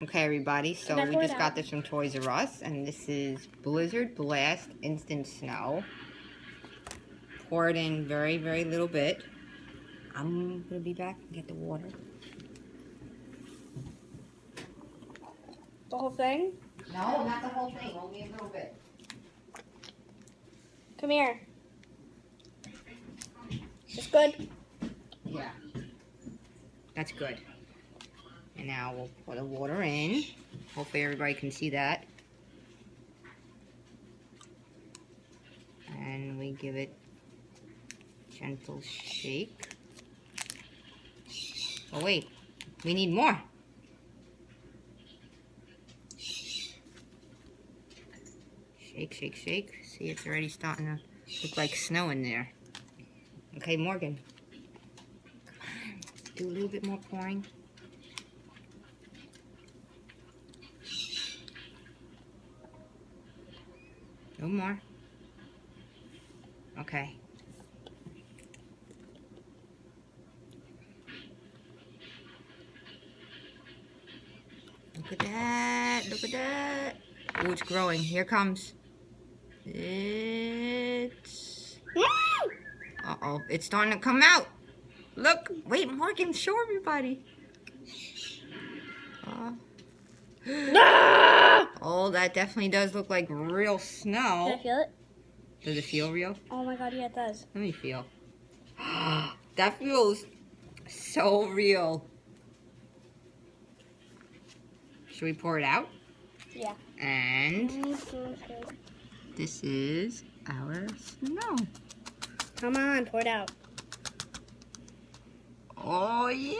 Okay, everybody, so we just got this from Toys R Us, and this is Blizzard Blast Instant Snow. Pour it in very, very little bit. I'm gonna be back and get the water. The whole thing? No, not the whole thing, only a little bit. Come here. It's good? Yeah. That's good. And now we'll pour the water in. Hopefully everybody can see that. And we give it a gentle shake. Oh wait, we need more. Shake, shake, shake. See, it's already starting to look like snow in there. Okay, Morgan. Come on, do a little bit more pouring. No more. Okay. Look at that. Look at that. Oh, it's growing. Here it comes. It's... Uh-oh. It's starting to come out. Look. Wait, Morgan, show everybody. Oh, that definitely does look like real snow. Can I feel it? Does it feel real? Oh my god, yeah, it does. Let me feel. That feels so real. Should we pour it out? Yeah. And this is our snow. Come on, pour it out. Oh yeah,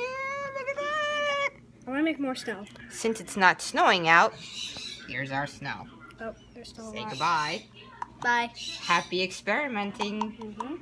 look at that. I want to make more snow. Since it's not snowing out, here's our snow. Oh, there's still a Say lot. goodbye. Bye. Happy experimenting. Mm-hmm.